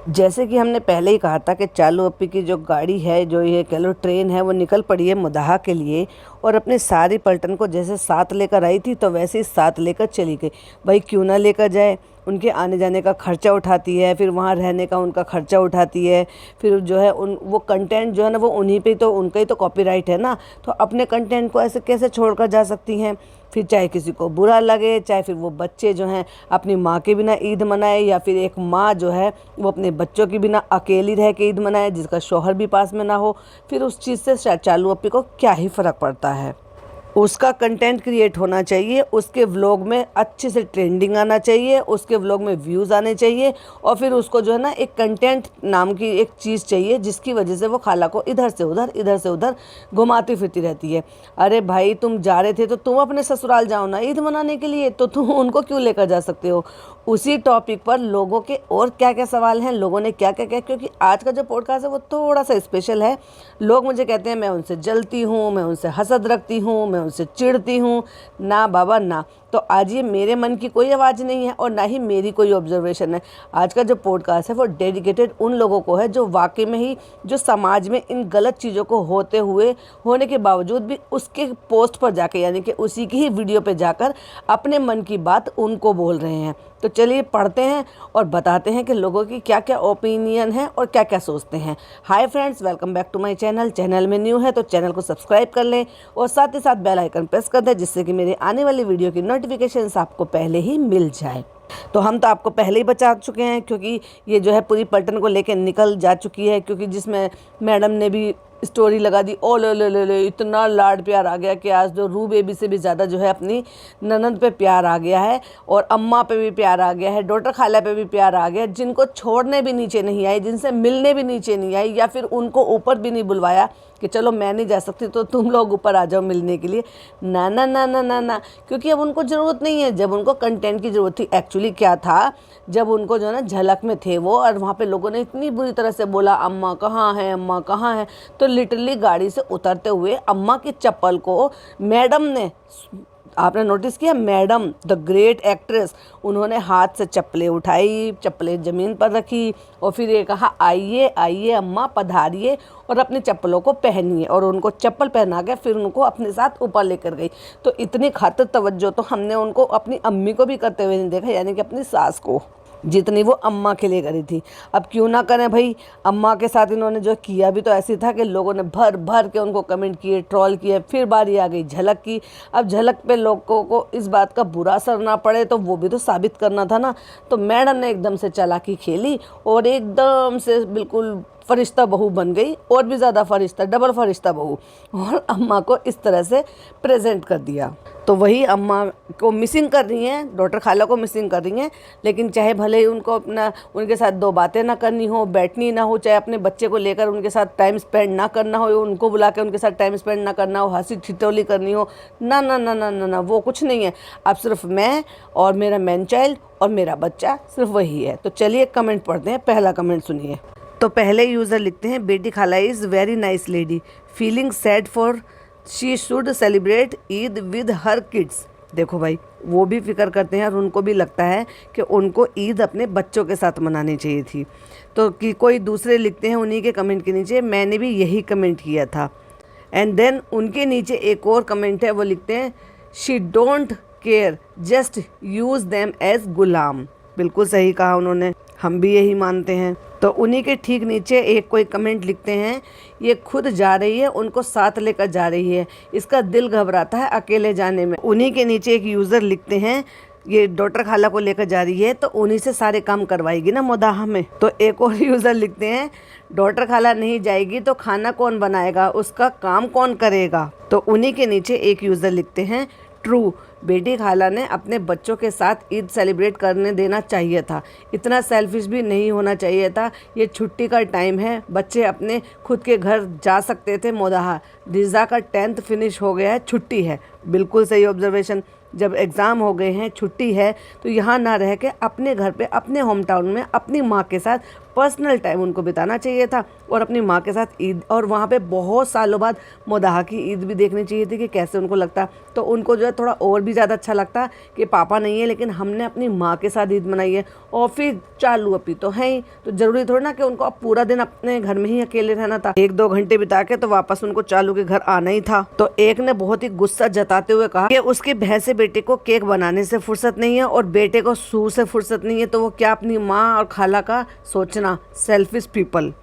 जैसे कि हमने पहले ही कहा था कि चालू अप्पी की जो गाड़ी है, जो ये कह लो ट्रेन है, वो निकल पड़ी है मुदाहा के लिए और अपनी सारी पलटन को जैसे साथ लेकर आई थी तो वैसे ही साथ लेकर चली गई। भाई क्यों ना लेकर जाए, उनके आने जाने का खर्चा उठाती है, फिर वहाँ रहने का उनका खर्चा उठाती है, फिर जो है उन वो कंटेंट जो है ना वो उन्हीं पे तो उनका ही तो कॉपीराइट है ना, तो अपने कंटेंट को ऐसे कैसे छोड़कर जा सकती हैं। फिर चाहे किसी को बुरा लगे, चाहे फिर वो बच्चे जो हैं अपनी माँ के बिना ईद मनाए, या फिर एक माँ जो है वो अपने बच्चों के बिना अकेली रह के ईद मनाए जिसका शौहर भी पास में ना हो, फिर उस चीज़ से चालू अप्पी को क्या ही फ़र्क पड़ता है। उसका कंटेंट क्रिएट होना चाहिए, उसके व्लॉग में अच्छे से ट्रेंडिंग आना चाहिए, उसके व्लॉग में व्यूज़ आने चाहिए, और फिर उसको जो है ना एक कंटेंट नाम की एक चीज़ चाहिए जिसकी वजह से वो खाला को इधर से उधर घुमाती फिरती रहती है। अरे भाई तुम जा रहे थे तो तुम अपने ससुराल जाओ ना ईद मनाने के लिए, तो तुम उनको क्यों लेकर जा सकते हो। उसी टॉपिक पर लोगों के और क्या क्या सवाल हैं, लोगों ने क्या क्या क्या, क्योंकि आज का जो पॉडकास्ट है वो थोड़ा सा स्पेशल है। लोग मुझे कहते हैं मैं उनसे जलती हूँ, मैं उनसे हसद रखती हूँ, मैं उनसे चिढ़ती हूँ। ना बाबा ना, तो आज ये मेरे मन की कोई आवाज़ नहीं है और ना ही मेरी कोई ऑब्जर्वेशन है। आज का जो पॉडकास्ट है वो डेडिकेटेड उन लोगों को है जो वाकई में ही जो समाज में इन गलत चीज़ों को होने के बावजूद भी उसके पोस्ट पर जाकर, यानी कि उसी की ही वीडियो पे जाकर अपने मन की बात उनको बोल रहे हैं। तो चलिए पढ़ते हैं और बताते हैं कि लोगों की क्या क्या ओपिनियन है और क्या क्या सोचते हैं। Hi friends, welcome back to my channel. Channel में न्यू है तो चैनल को सब्सक्राइब कर लें और साथ ही साथ बेल आइकन प्रेस कर दें जिससे कि मेरे आने वाली वीडियो की नोटिफिकेशंस आपको पहले ही मिल जाए। तो हम तो आपको पहले ही बचा चुके हैं, क्योंकि ये जो है पूरी पलटन को लेकर निकल जा चुकी है, क्योंकि जिसमें मैडम ने भी स्टोरी लगा दी। ओ ले इतना लाड प्यार आ गया कि आज जो रू बेबी से भी ज़्यादा जो है अपनी ननद पे प्यार आ गया है, और अम्मा पे भी प्यार आ गया है, डॉटर खाला पे भी प्यार आ गया। जिनको छोड़ने भी नीचे नहीं आई, जिनसे मिलने भी नीचे नहीं आई, या फिर उनको ऊपर भी नहीं बुलवाया कि चलो मैं नहीं जा सकती तो तुम लोग ऊपर आ जाओ मिलने के लिए। ना ना ना ना ना ना, क्योंकि अब उनको ज़रूरत नहीं है। जब उनको कंटेंट की ज़रूरत थी, एक्चुअली क्या था, जब उनको जो है ना झलक में थे वो, और वहाँ पे लोगों ने इतनी बुरी तरह से बोला अम्मा कहाँ है, अम्मा कहाँ है, तो लिटरली गाड़ी से उतरते हुए अम्मा की चप्पल को मैडम ने, आपने नोटिस किया, मैडम द ग्रेट एक्ट्रेस, उन्होंने हाथ से चप्पलें उठाई, चप्पलें ज़मीन पर रखी और फिर ये कहा आइए आइए अम्मा पधारिए, और अपनी चप्पलों को पहनिए, और उनको चप्पल पहना के फिर उनको अपने साथ ऊपर लेकर गई। तो इतनी खातिर तवज्जो तो हमने उनको अपनी अम्मी को भी करते हुए नहीं देखा, यानी कि अपनी सास को, जितनी वो अम्मा के लिए करी थी। अब क्यों ना करें भाई, अम्मा के साथ इन्होंने जो किया भी तो ऐसी था कि लोगों ने भर भर के उनको कमेंट किए, ट्रोल किए। फिर बारी आ गई झलक की। अब झलक पे लोगों को इस बात का बुरा असर ना पड़े तो वो भी तो साबित करना था ना। तो मैडम ने एकदम से चालाकी खेली और एकदम से बिल्कुल फरिश्ता बहू बन गई, और भी ज़्यादा फरिश्ता, डबल फरिश्ता बहू, और अम्मा को इस तरह से प्रेजेंट कर दिया। तो वही अम्मा को मिसिंग कर रही हैं, डॉटर खाला को मिसिंग कर रही हैं, लेकिन चाहे भले ही उनको अपना उनके साथ दो बातें ना करनी हो, बैठनी ना हो, चाहे अपने बच्चे को लेकर उनके साथ टाइम स्पेंड ना करना हो, उनको बुला के उनके साथ टाइम स्पेंड ना करना हो, हंसी ठिठोली करनी हो, ना ना ना ना ना ना, वो कुछ नहीं है। अब सिर्फ मैं और मेरा मैन चाइल्ड और मेरा बच्चा, सिर्फ वही है। तो चलिए कमेंट पढ़ते हैं। पहला कमेंट सुनिए। तो पहले यूज़र लिखते हैं, बेटी खाला is very nice lady, feeling sad for she should celebrate Eid with her kids. देखो भाई, वो भी फिक्र करते हैं और उनको भी लगता है कि उनको ईद अपने बच्चों के साथ मनानी चाहिए थी। तो कि कोई दूसरे लिखते हैं उन्हीं के कमेंट के नीचे, मैंने भी यही कमेंट किया था। एंड देन उनके नीचे एक और कमेंट है, वो लिखते हैं, she don't care, just use them as गुलाम। बिल्कुल सही कहा उन्होंने, हम भी यही मानते हैं। तो उन्हीं के ठीक नीचे एक कोई कमेंट लिखते हैं, ये खुद जा रही है, उनको साथ लेकर जा रही है, इसका दिल घबराता है अकेले जाने में। उन्हीं के नीचे एक यूज़र लिखते हैं, ये डॉटर खाला को लेकर जा रही है तो उन्हीं से सारे काम करवाएगी ना मुदाहा में। तो एक और यूज़र लिखते हैं, डॉटर खाला नहीं जाएगी तो खाना कौन बनाएगा, उसका काम कौन करेगा। तो उन्हीं के नीचे एक यूज़र लिखते हैं, ट्रू, बेटी खाला ने अपने बच्चों के साथ ईद सेलिब्रेट करने देना चाहिए था, इतना सेल्फिश भी नहीं होना चाहिए था। ये छुट्टी का टाइम है, बच्चे अपने खुद के घर जा सकते थे। मुदाहा, रिज़ा का 10th फिनिश हो गया है, छुट्टी है। बिल्कुल सही ऑब्जर्वेशन। जब एग्ज़ाम हो गए हैं, छुट्टी है, तो यहाँ ना रह के अपने घर पे, अपने होम टाउन में अपनी माँ के साथ पर्सनल टाइम उनको बिताना चाहिए था और अपनी माँ के साथ ईद, और वहाँ पे बहुत सालों बाद मुदाहा की ईद भी देखनी चाहिए थी कि कैसे उनको लगता। तो उनको जो है थोड़ा और भी ज़्यादा अच्छा लगता कि पापा नहीं है लेकिन हमने अपनी माँ के साथ ईद मनाई है। और फिर चालू अपी तो है ही, तो ज़रूरी थोड़ा ना कि उनको अब पूरा दिन अपने घर में ही अकेले रहना था। 1-2 घंटे बिता के तो वापस उनको चालू के घर आना ही था। तो एक ने बहुत ही गुस्सा जताते हुए कहा कि उसके भैंसे बेटे को केक बनाने से फुर्सत नहीं है और बेटे को सू से फुर्सत नहीं है, तो वो क्या अपनी माँ और खाला का सोचना। Selfish people.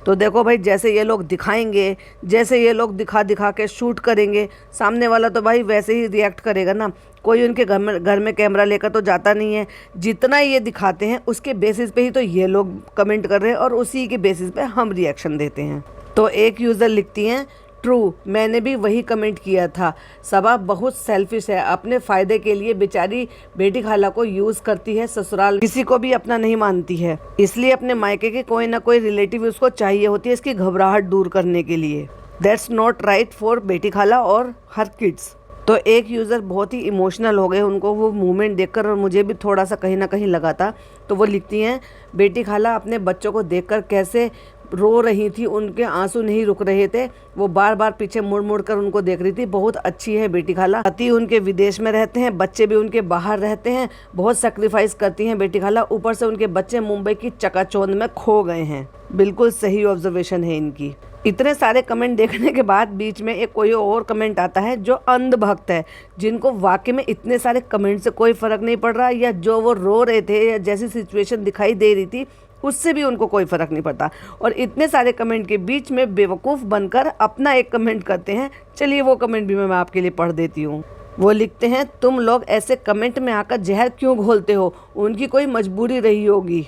तो देखो भाई, जैसे ये लोग दिखाएंगे, जैसे ये लोग दिखा दिखा के शूट करेंगे, सामने वाला तो भाई वैसे ही रिएक्ट करेगा ना। कोई उनके घर में कैमरा लेकर तो जाता नहीं है। जितना ये दिखाते हैं उसके बेसिस पे ही तो ये लोग कमेंट कर रहे हैं और उसी के बेसिस पे हम रिएक्शन देते हैं। तो एक यूज़र लिखती हैं, ट्रू, मैंने भी वही कमेंट किया था। सबा बहुत सेल्फिश है, अपने फ़ायदे के लिए बेचारी बेटी खाला को यूज़ करती है, ससुराल किसी को भी अपना नहीं मानती है, इसलिए अपने मायके के कोई ना कोई रिलेटिव उसको चाहिए होती है इसकी घबराहट दूर करने के लिए। दैट्स नॉट राइट फॉर बेटी खाला और हर किड्स। तो एक यूज़र बहुत ही इमोशनल हो गए, उनको वो मूवमेंट देखकर, और मुझे भी थोड़ा सा कहीं ना कहीं लगा था। तो वो लिखती हैं, बेटी खाला अपने बच्चों को देखकर कैसे रो रही थी, उनके आंसू नहीं रुक रहे थे, वो बार बार पीछे मुड़ मुड़ कर उनको देख रही थी। बहुत अच्छी है बेटी खाला, पति उनके विदेश में रहते हैं, बच्चे भी उनके बाहर रहते हैं, बहुत सेक्रीफाइस करती हैं बेटी खाला, ऊपर से उनके बच्चे मुंबई की चकाचौंध में खो गए हैं। बिल्कुल सही ऑब्जर्वेशन है इनकी। इतने सारे कमेंट देखने के बाद बीच में एक कोई और कमेंट आता है जो अंधभक्त है, जिनको वाकई में इतने सारे कमेंट से कोई फ़र्क नहीं पड़ रहा, या जो वो रो रहे थे या जैसी सिचुएशन दिखाई दे रही थी उससे भी उनको कोई फ़र्क नहीं पड़ता, और इतने सारे कमेंट के बीच में बेवकूफ़ बनकर अपना एक कमेंट करते हैं। चलिए वो कमेंट भी मैं आपके लिए पढ़ देती हूँ। वो लिखते हैं, तुम लोग ऐसे कमेंट में आकर जहर क्यों घोलते हो, उनकी कोई मजबूरी रही होगी।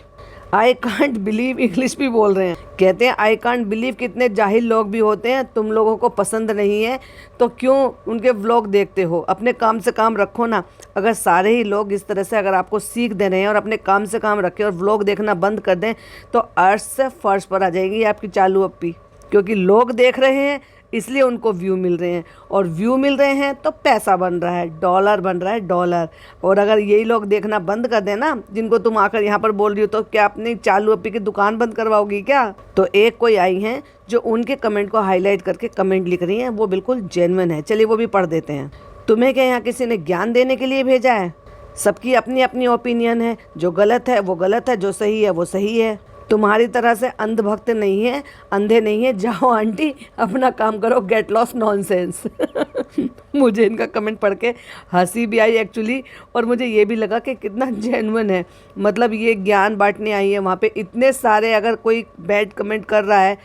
आई कांट बिलीव, इंग्लिश भी बोल रहे हैं। कहते हैं आई कांट बिलीव, कितने जाहिल लोग भी होते हैं, तुम लोगों को पसंद नहीं है तो क्यों उनके व्लॉग देखते हो, अपने काम से काम रखो ना। अगर सारे ही लोग इस तरह से अगर आपको सीख दे रहे हैं और अपने काम से काम रखें और व्लॉग देखना बंद कर दें तो अर्श से फर्श पर आ जाएगी आपकी चालू अप्पी, क्योंकि लोग देख रहे हैं इसलिए उनको व्यू मिल रहे हैं, और व्यू मिल रहे हैं तो पैसा बन रहा है, डॉलर बन रहा है, डॉलर। और अगर यही लोग देखना बंद कर दें ना, जिनको तुम आकर यहाँ पर बोल रही हो, तो क्या अपनी चालू अप्पी की दुकान बंद करवाओगी क्या। तो एक कोई आई हैं जो उनके कमेंट को हाईलाइट करके कमेंट लिख रही हैं, वो बिल्कुल जेन्युइन है। चलिए वो भी पढ़ देते हैं। तुम्हें क्या यहाँ किसी ने ज्ञान देने के लिए भेजा है, सबकी अपनी अपनी ओपिनियन है, जो गलत है वो गलत है, जो सही है वो सही है। तुम्हारी तरह से अंधभक्त नहीं है, अंधे नहीं है, जाओ आंटी अपना काम करो, गेट लॉस नॉनसेंस। मुझे इनका कमेंट पढ़ के हंसी भी आई एक्चुअली, और मुझे ये भी लगा कि कितना जेन्युइन है। मतलब ये ज्ञान बांटने आई है वहाँ पे, इतने सारे अगर कोई बैड कमेंट कर रहा है,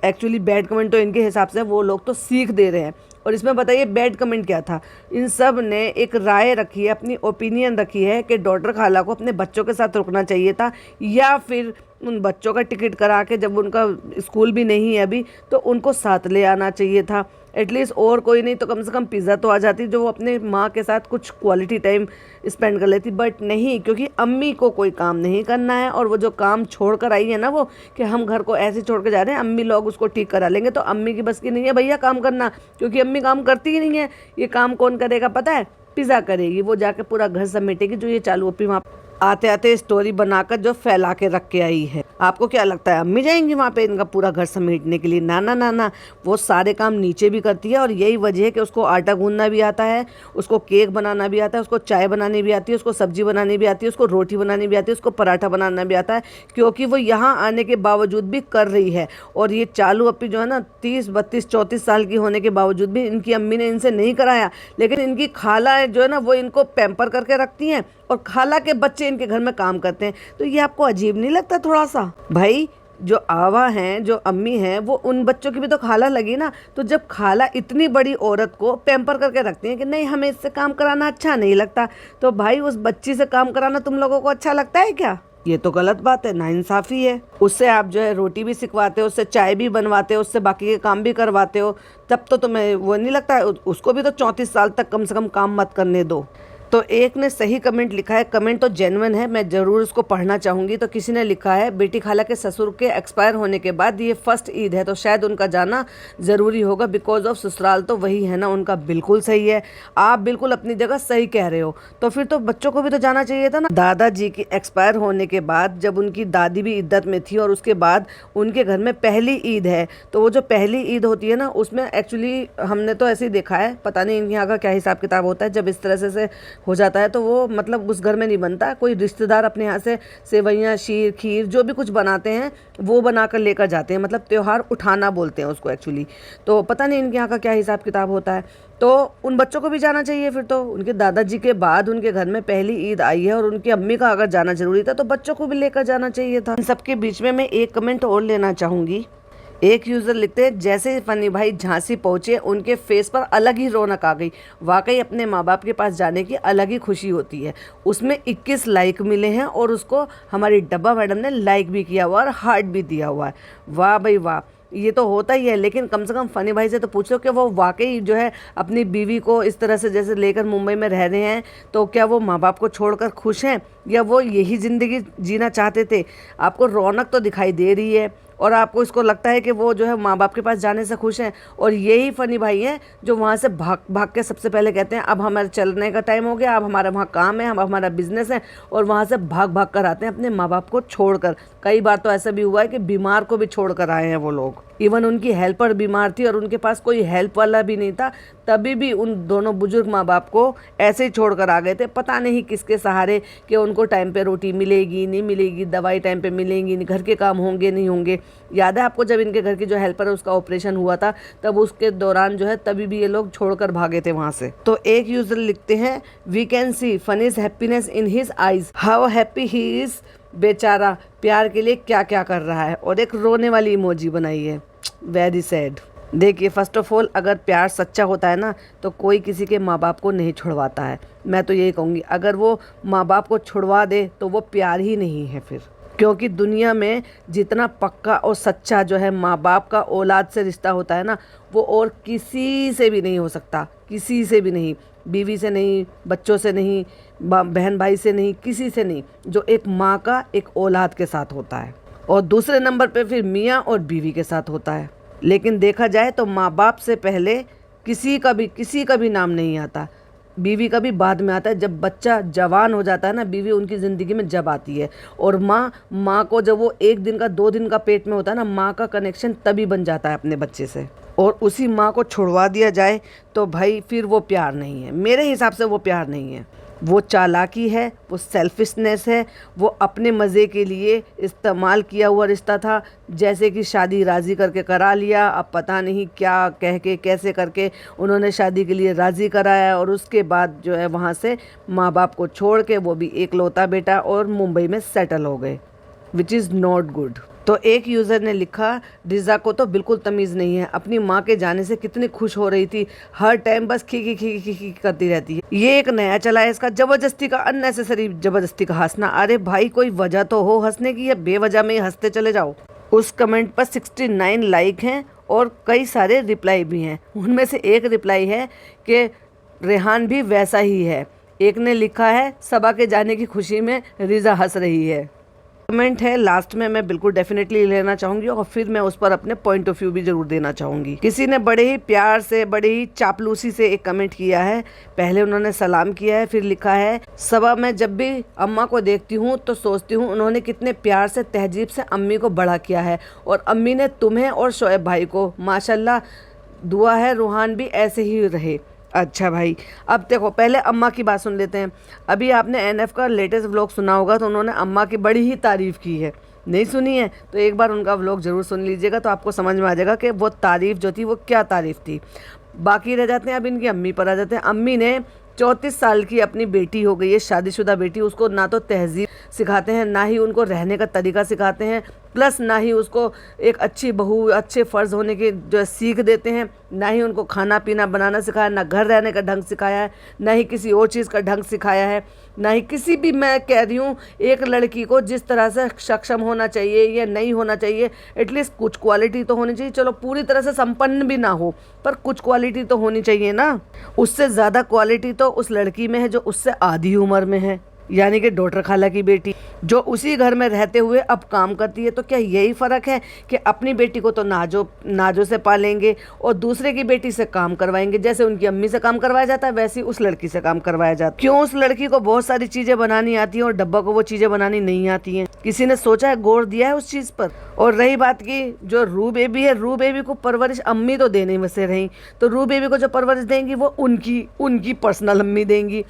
एक्चुअली बैड कमेंट तो इनके हिसाब से वो लोग तो सीख दे रहे हैं, और इसमें बताइए बैड कमेंट क्या था। इन सब ने एक राय रखी है, अपनी ओपिनियन रखी है कि डॉटर खाला को अपने बच्चों के साथ रुकना चाहिए था, या फिर उन बच्चों का टिकट करा के, जब उनका स्कूल भी नहीं है अभी, तो उनको साथ ले आना चाहिए था एटलीस्ट। और कोई नहीं तो कम से कम पिज़्ज़ा तो आ जाती, जो वो अपने माँ के साथ कुछ क्वालिटी टाइम स्पेंड कर लेती। बट नहीं, क्योंकि अम्मी को कोई काम नहीं करना है, और वो जो काम छोड़ कर आई है ना, वो कि हम घर को ऐसे छोड़ के जा रहे हैं, अम्मी लोग उसको ठीक करा लेंगे, तो अम्मी की बस की नहीं है भैया काम करना, क्योंकि अम्मी काम करती ही नहीं है। ये काम कौन करेगा पता है, पिज़्ज़ा करेगी, वो जाके पूरा घर समेटेगी, जो ये चालू अप्पी वहाँ आते आते स्टोरी बनाकर जो फैला के रख के आई है। आपको क्या लगता है अम्मी जाएंगी वहाँ पे इनका पूरा घर समेटने के लिए? ना ना ना ना, वो सारे काम नीचे भी करती है, और यही वजह है कि उसको आटा गूंदना भी आता है, उसको केक बनाना भी आता है, उसको चाय बनानी भी आती है, उसको सब्जी बनानी भी आती है, उसको रोटी बनानी भी आती है, उसको पराठा बनाना भी आता है, क्योंकि वो यहाँ आने के बावजूद भी कर रही है। और ये चालू अप्पी जो है ना, 30, 32, 34 साल की होने के बावजूद भी इनकी अम्मी ने इनसे नहीं कराया, लेकिन इनकी खाला जो है ना, वो इनको पैम्पर करके रखती हैं, और खाला के बच्चे इनके घर में काम करते हैं। तो ये आपको अजीब नहीं लगता थोड़ा सा? भाई जो आवा हैं, जो अम्मी हैं, वो उन बच्चों की भी तो खाला लगी ना। तो जब खाला इतनी बड़ी औरत को पैम्पर करके रखती हैं कि नहीं हमें इससे काम कराना अच्छा नहीं लगता, तो भाई उस बच्ची से काम कराना तुम लोगों को अच्छा लगता है क्या? ये तो गलत बात है, नाइंसाफ़ी है। उससे आप जो है रोटी भी सिखवाते हो, उससे चाय भी बनवाते हो, उससे बाकी के काम भी करवाते हो, तब तो तुम्हें वो नहीं लगता उसको भी तो 34 साल तक कम से कम काम मत करने दो। तो एक ने सही कमेंट लिखा है, कमेंट तो जेन्युइन है, मैं ज़रूर उसको पढ़ना चाहूँगी। तो किसी ने लिखा है, बेटी खाला के ससुर के एक्सपायर होने के बाद ये फर्स्ट ईद है तो शायद उनका जाना ज़रूरी होगा बिकॉज ऑफ ससुराल तो वही है ना उनका। बिल्कुल सही है, आप बिल्कुल अपनी जगह सही कह रहे हो। तो फिर तो बच्चों को भी तो जाना चाहिए था ना। दादाजी की एक्सपायर होने के बाद जब उनकी दादी भी इद्दत में थी और उसके बाद उनके घर में पहली ईद है, तो वो जो पहली ईद होती है ना उसमें एक्चुअली हमने तो ऐसे ही देखा है, पता नहीं इनके यहाँ का क्या हिसाब किताब होता है, जब इस तरह से हो जाता है तो वो मतलब उस घर में नहीं बनता। कोई रिश्तेदार अपने यहाँ से सेवइयाँ, शीर, खीर जो भी कुछ बनाते हैं वो बना कर लेकर जाते हैं, मतलब त्यौहार उठाना बोलते हैं उसको एक्चुअली। तो पता नहीं इनके यहाँ का क्या हिसाब किताब होता है। तो उन बच्चों को भी जाना चाहिए फिर तो, उनके दादाजी के बाद उनके घर में पहली ईद आई है और उनकी अम्मी का अगर जाना जरूरी था तो बच्चों को भी लेकर जाना चाहिए था। इन सबके बीच में मैं एक कमेंट और लेना चाहूँगी। एक यूज़र लिखते हैं, जैसे फनी भाई झांसी पहुँचे उनके फेस पर अलग ही रौनक आ गई। वाकई अपने माँ बाप के पास जाने की अलग ही खुशी होती है। उसमें 21 लाइक मिले हैं और उसको हमारी डब्बा मैडम ने लाइक भी किया हुआ और हार्ट भी दिया हुआ है। वाह भाई वाह, ये तो होता ही है। लेकिन कम से कम फ़नी भाई से तो पूछ लो कि वो वाकई जो है अपनी बीवी को इस तरह से जैसे लेकर मुंबई में रह रहे हैं, तो क्या वो माँ बाप को छोड़कर खुश हैं या वो यही ज़िंदगी जीना चाहते थे। आपको रौनक तो दिखाई दे रही है और आपको इसको लगता है कि वो जो है माँ बाप के पास जाने से खुश हैं। और यही फ़नी भाई हैं जो वहाँ से भाग भाग के सबसे पहले कहते हैं अब हमारे चलने का टाइम हो गया, अब हमारा वहाँ काम है, अब हमारा बिजनेस है, और वहाँ से भाग भाग कर आते हैं अपने माँ बाप को छोड़कर। कई बार तो ऐसा भी हुआ है कि बीमार को भी छोड़ कर आए हैं वो लोग। इवन उनकी हेल्पर बीमार थी और उनके पास कोई हेल्प वाला भी नहीं था, तभी भी उन दोनों बुजुर्ग माँ बाप को ऐसे ही छोड़ कर आ गए थे। पता नहीं किसके सहारे, कि उनको टाइम पे रोटी मिलेगी नहीं मिलेगी, दवाई टाइम पे मिलेंगी नहीं, घर के काम होंगे नहीं होंगे। याद है आपको जब इनके घर की जो हेल्पर है उसका ऑपरेशन हुआ था, तब उसके दौरान जो है तभी भी ये लोग छोड़कर भागे थे वहाँ से। तो एक यूजर लिखते हैं, we can see funny's happiness in his eyes, how happy he is, बेचारा प्यार के लिए क्या क्या कर रहा है। और एक रोने वाली इमोजी बनाई है, वेरी सैड। देखिए, फर्स्ट ऑफ ऑल अगर प्यार सच्चा होता है ना तो कोई किसी के माँ बाप को नहीं छुड़वाता है। मैं तो यही कहूँगी, अगर वो माँ बाप को छुड़वा दे तो वो प्यार ही नहीं है फिर। क्योंकि दुनिया में जितना पक्का और सच्चा जो है माँ बाप का औलाद से रिश्ता होता है ना, वो और किसी से भी नहीं हो सकता, किसी से भी नहीं। बीवी से नहीं, बच्चों से नहीं, बहन भाई से नहीं, किसी से नहीं, जो एक माँ का एक औलाद के साथ होता है। और दूसरे नंबर पे फिर मियाँ और बीवी के साथ होता है। लेकिन देखा जाए तो माँ बाप से पहले किसी का भी नाम नहीं आता, बीवी का भी बाद में आता है। जब बच्चा जवान हो जाता है ना, बीवी उनकी ज़िंदगी में जब आती है। और माँ को जब वो 1 दिन का 2 दिन का पेट में होता है ना, माँ का कनेक्शन तभी बन जाता है अपने बच्चे से। और उसी माँ को छुड़वा दिया जाए तो भाई फिर वो प्यार नहीं है, मेरे हिसाब से वो प्यार नहीं है। वो चालाकी है, वो सेल्फिशनेस है, वो अपने मज़े के लिए इस्तेमाल किया हुआ रिश्ता था। जैसे कि शादी राज़ी करके करा लिया, अब पता नहीं क्या कह के कैसे करके उन्होंने शादी के लिए राज़ी कराया, और उसके बाद जो है वहाँ से माँ बाप को छोड़ के वो भी एकलौता बेटा और मुंबई में सेटल हो गए, विच इज़ नॉट गुड। तो एक यूज़र ने लिखा, रिज़ा को तो बिल्कुल तमीज़ नहीं है, अपनी माँ के जाने से कितनी खुश हो रही थी, हर टाइम बस खी खी करती रहती है। ये एक नया चला है इसका, ज़बरदस्ती का, अननेसेसरी ज़बरदस्ती का हंसना। अरे भाई कोई वजह तो हो हंसने की, या बेवजह में ही हंसते चले जाओ। उस कमेंट पर 69 लाइक हैं और कई सारे रिप्लाई भी हैं। उनमें से एक रिप्लाई है कि रेहान भी वैसा ही है। एक ने लिखा है, सबा के जाने की खुशी में रिज़ा हंस रही है। कमेंट है लास्ट में, मैं बिल्कुल डेफिनेटली लेना चाहूँगी और फिर मैं उस पर अपने पॉइंट ऑफ व्यू भी जरूर देना चाहूँगी। किसी ने बड़े ही प्यार से, बड़े ही चापलूसी से एक कमेंट किया है। पहले उन्होंने सलाम किया है, फिर लिखा है, सबा मैं जब भी अम्मा को देखती हूँ तो सोचती हूँ उन्होंने कितने प्यार से, तहजीब से अम्मी को बड़ा किया है, और अम्मी ने तुम्हें और शोएब भाई को, माशाल्लाह, दुआ है रूहान भी ऐसे ही रहे। अच्छा भाई, अब देखो पहले अम्मा की बात सुन लेते हैं। अभी आपने एनएफ का लेटेस्ट व्लॉग सुना होगा, तो उन्होंने अम्मा की बड़ी ही तारीफ़ की है। नहीं सुनी है तो एक बार उनका व्लॉग ज़रूर सुन लीजिएगा, तो आपको समझ में आ जाएगा कि वो तारीफ़ जो थी वो क्या तारीफ़ थी। बाकी रह जाते हैं, अब इनकी अम्मी पर आ जाते हैं। अम्मी ने 34 साल की अपनी बेटी हो गई है, शादीशुदा बेटी, उसको ना तो तहजीब सिखाते हैं, ना ही उनको रहने का तरीका सिखाते हैं। प्लस ना ही उसको एक अच्छी बहू, अच्छे फ़र्ज़ होने की जो सीख देते हैं, ना ही उनको खाना पीना बनाना सिखाया, ना घर रहने का ढंग सिखाया है, ना ही किसी और चीज़ का ढंग सिखाया है, ना ही किसी भी, मैं कह रही हूँ एक लड़की को जिस तरह से सक्षम होना चाहिए या नहीं होना चाहिए, एटलीस्ट कुछ क्वालिटी तो होनी चाहिए। चलो पूरी तरह से संपन्न भी ना हो, पर कुछ क्वालिटी तो होनी चाहिए ना। उससे ज़्यादा क्वालिटी तो उस लड़की में है जो उससे आधी उम्र में है, यानी कि डॉक्टर खाला की बेटी, जो उसी घर में रहते हुए अब काम करती है। तो क्या यही फ़र्क है कि अपनी बेटी को तो नाजो से पालेंगे और दूसरे की बेटी से काम करवाएंगे? जैसे उनकी अम्मी से काम करवाया जाता है, वैसे ही उस लड़की से काम करवाया जाता है। क्यों उस लड़की को बहुत सारी चीज़ें बनानी आती हैं और डब्बा को वो चीज़ें बनानी नहीं आती हैं? किसी ने सोचा है, गौर दिया है उस चीज़ पर? और रही बात की जो रू बेबी है, रू बेबी को परवरिश अम्मी तो देने में से रही, तो रू बेबी को जो परवरिश देंगी वो उनकी पर्सनल अम्मी देंगी।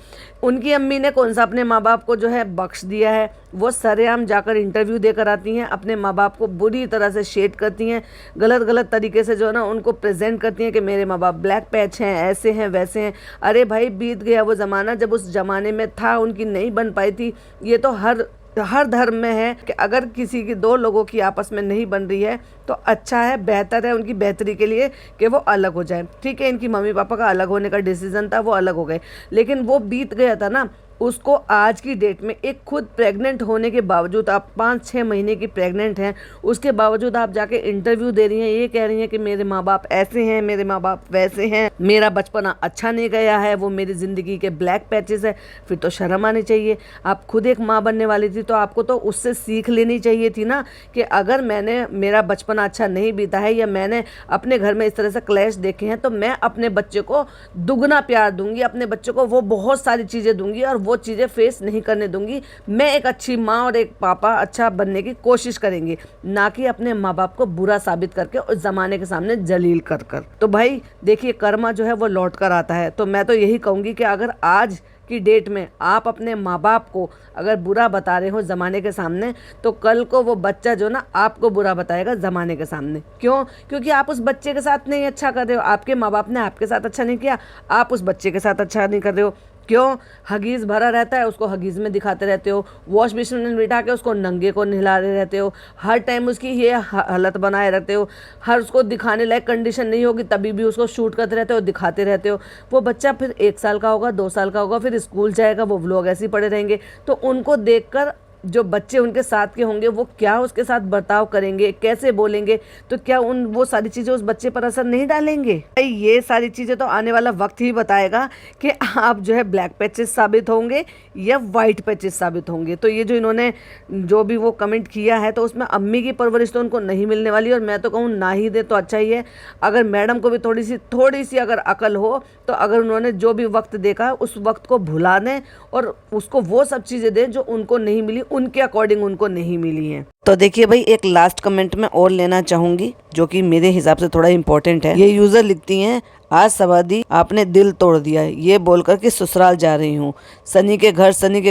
उनकी अम्मी ने कौन सा अपने माँ बाप को जो है बख्श दिया है? वो सरेआम जाकर इंटरव्यू देकर आती हैं, अपने माँ बाप को बुरी तरह से शेड करती हैं, गलत तरीके से जो है ना उनको प्रेजेंट करती हैं कि मेरे माँ बाप ब्लैक पैच हैं, ऐसे हैं, वैसे हैं। अरे भाई, बीत गया वो ज़माना जब उस ज़माने में था, उनकी नहीं बन पाई थी। ये तो हर धर्म में है कि अगर किसी की दो लोगों की आपस में नहीं बन रही है तो अच्छा है, बेहतर है उनकी बेहतरी के लिए कि वो अलग हो जाए। ठीक है, इनकी मम्मी पापा का अलग होने का डिसीजन था, वो अलग हो गए, लेकिन वो बीत गया था ना। उसको आज की डेट में एक खुद प्रेग्नेंट होने के बावजूद, आप 5-6 महीने की प्रेग्नेंट हैं, उसके बावजूद आप जाके इंटरव्यू दे रही हैं, ये कह रही हैं कि मेरे माँ बाप ऐसे हैं, मेरे माँ बाप वैसे हैं, मेरा बचपना अच्छा नहीं गया है, वो मेरी ज़िंदगी के ब्लैक पैचेस है। फिर तो शर्म आनी चाहिए। आप खुद एक माँ बनने वाली थी तो आपको तो उससे सीख लेनी चाहिए थी ना कि अगर मेरा बचपना अच्छा नहीं बीता है या मैंने अपने घर में इस तरह से क्लैश देखे हैं तो मैं अपने बच्चे को दुगना प्यार दूंगी, अपने बच्चे को वो बहुत सारी चीज़ें दूंगी और वो चीज़ें फेस नहीं करने दूंगी। मैं एक अच्छी माँ और एक पापा अच्छा बनने की कोशिश करेंगे, ना कि अपने माँ बाप को बुरा साबित करके उस ज़माने के सामने जलील कर। तो भाई देखिए, कर्मा जो है वो लौट कर आता है। तो मैं तो यही कहूँगी कि अगर आज की डेट में आप अपने माँ बाप को अगर बुरा बता रहे हो ज़माने के सामने, तो कल को वो बच्चा जो ना आपको बुरा बताएगा ज़माने के सामने। क्यों? क्योंकि आप उस बच्चे के साथ नहीं अच्छा कर रहे हो, आपके माँ बाप ने आपके साथ अच्छा नहीं किया, आप उस बच्चे के साथ अच्छा नहीं कर रहे हो। क्यों? हगीज़ भरा रहता है, उसको हगीज़ में दिखाते रहते हो, वॉश बेसिन में बिठा के उसको नंगे को नहलाते रहते हो, हर टाइम उसकी ये हालत बनाए रहते हो, हर उसको दिखाने लायक कंडीशन नहीं होगी तभी भी उसको शूट करते रहते हो, दिखाते रहते हो। वो बच्चा फिर 1 साल का होगा, 2 साल का होगा, फिर स्कूल जाएगा, वो व्लॉग ऐसे ही पड़े रहेंगे। तो उनको देखकर जो बच्चे उनके साथ के होंगे वो क्या उसके साथ बर्ताव करेंगे, कैसे बोलेंगे, तो क्या वो सारी चीज़ें उस बच्चे पर असर नहीं डालेंगे? ये सारी चीज़ें तो आने वाला वक्त ही बताएगा कि आप जो है ब्लैक पैचेस साबित होंगे या वाइट पैचेस साबित होंगे। तो ये जो इन्होंने जो भी वो कमेंट किया है, तो उसमें अम्मी की परवरिश तो उनको नहीं मिलने वाली, और मैं तो कहूँ ना ही दे तो अच्छा ही है। अगर मैडम को भी थोड़ी सी अगर अकल हो तो अगर उन्होंने जो भी वक्त देखा उस वक्त को भुला दें और उसको वो सब चीज़ें दें जो उनको नहीं मिली, उनके अकॉर्डिंग उनको नहीं मिली हैं। तो देखिए भाई, एक लास्ट कमेंट मैं और लेना चाहूँगी जो कि मेरे हिसाब से थोड़ा इम्पोर्टेंट है। ये यूज़र लिखती हैं, आज सवादी आपने दिल तोड़ दिया ये बोलकर कि ससुराल जा रही हूँ। सनी के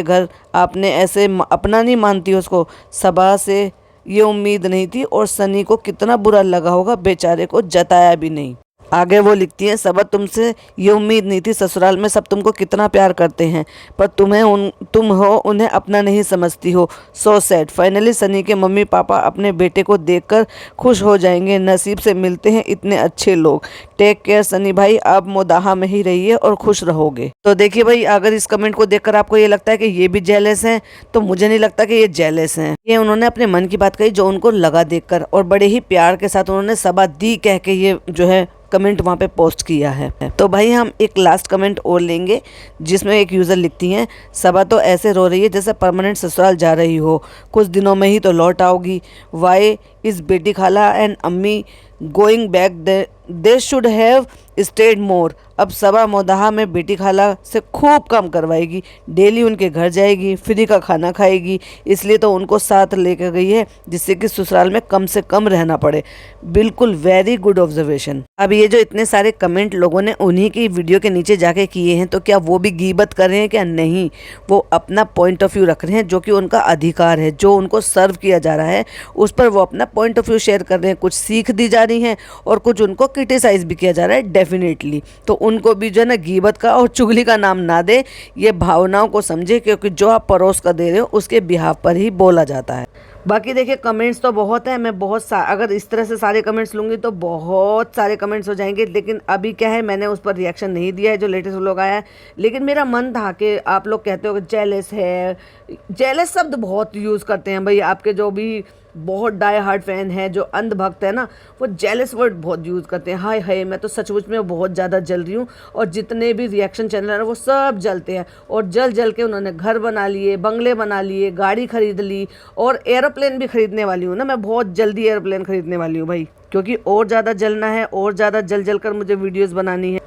घर आपने ऐसे अपना नहीं मानती उसको। सबा से ये उम्मीद नहीं थी और सनी को कितना बुरा लगा होगा, बेचारे को जताया भी नहीं। आगे वो लिखती हैं, सबा तुमसे ये उम्मीद नहीं थी, ससुराल में सब तुमको कितना प्यार करते हैं पर तुम हो उन्हें अपना नहीं समझती हो। So sad. फाइनली सनी के मम्मी पापा अपने बेटे को देखकर खुश हो जाएंगे। नसीब से मिलते हैं इतने अच्छे लोग। टेक केयर सनी भाई, आप मोदाहा में ही रहिए और खुश रहोगे। तो देखिए भाई, अगर इस कमेंट को देखकर आपको ये लगता है कि ये भी जेलस हैं, तो मुझे नहीं लगता कि ये जेलस हैं। ये उन्होंने अपने मन की बात कही जो उनको लगा देखकर, और बड़े ही प्यार के साथ उन्होंने सबा दी कह के ये जो है कमेंट वहाँ पे पोस्ट किया है। तो भाई हम एक लास्ट कमेंट और लेंगे जिसमें एक यूज़र लिखती हैं, सबा तो ऐसे रो रही है जैसे परमानेंट ससुराल जा रही हो, कुछ दिनों में ही तो लौट आओगी। वाई इज बेटी खाला एंड अम्मी going back, they should have stayed more. अब सबा मोदाहा में बेटी खाला से खूब काम करवाएगी, डेली उनके घर जाएगी, फ्री का खाना खाएगी, इसलिए तो उनको साथ लेकर गई है जिससे कि ससुराल में कम से कम रहना पड़े। बिल्कुल वेरी गुड ऑब्जर्वेशन। अब ये जो इतने सारे कमेंट लोगों ने उन्हीं की वीडियो के नीचे जाके किए हैं, तो क्या वो भी गीबत कर रहे हैं क्या? नहीं, वो अपना पॉइंट ऑफ व्यू रख रहे हैं जो कि उनका अधिकार है, जो उनको सर्व किया जा रहा है उस पर वो अपना पॉइंट ऑफ व्यू शेयर कर रहे हैं। कुछ सीख दी जा रही हैं और कुछ उनको क्रिटिसाइज भी किया जा रहा है डेफिनेटली। तो उनको भी जो है ना गीबत का और चुगली का नाम ना दे, ये भावनाओं को समझे, क्योंकि जो आप परोस कर दे रहे हो उसके बिहाफ पर ही बोला जाता है। बाकी देखिए कमेंट्स तो बहुत हैं, मैं अगर इस तरह से सारे कमेंट्स लूँगी तो बहुत सारे कमेंट्स हो जाएंगे, लेकिन अभी क्या है मैंने उस पर रिएक्शन नहीं दिया है जो लेटेस्ट व्लॉग आया है। लेकिन मेरा मन था कि आप लोग कहते हो कि जेलस है, जेलस शब्द बहुत यूज़ करते हैं भाई, आपके जो भी बहुत डाई हार्ड फैन है, जो अंधभक्त है ना, वो जेलस वर्ड बहुत यूज़ करते हैं। हाय हाय, मैं तो सचमुच में बहुत ज़्यादा जल रही हूँ, और जितने भी रिएक्शन चैनल हैं ना वो सब जलते हैं, और जल जल के उन्होंने घर बना लिए, बंगले बना लिए, गाड़ी खरीद ली, और एरोप्लेन भी खरीदने वाली हूँ ना, मैं बहुत जल्दी एरोप्लेन खरीदने वाली हूँ भाई, क्योंकि और ज़्यादा जलना है, और ज़्यादा जल जल कर मुझे वीडियोज़ बनानी है।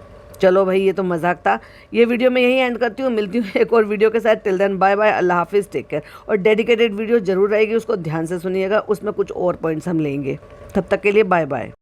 चलो भाई, ये तो मजाक था। ये वीडियो मैं यहीं एंड करती हूँ, मिलती हूँ एक और वीडियो के साथ। टिल देन बाय बाय, अल्लाह हाफिज़, टेक केयर। और डेडिकेटेड वीडियो जरूर रहेगी, उसको ध्यान से सुनिएगा, उसमें कुछ और पॉइंट्स हम लेंगे। तब तक के लिए बाय बाय।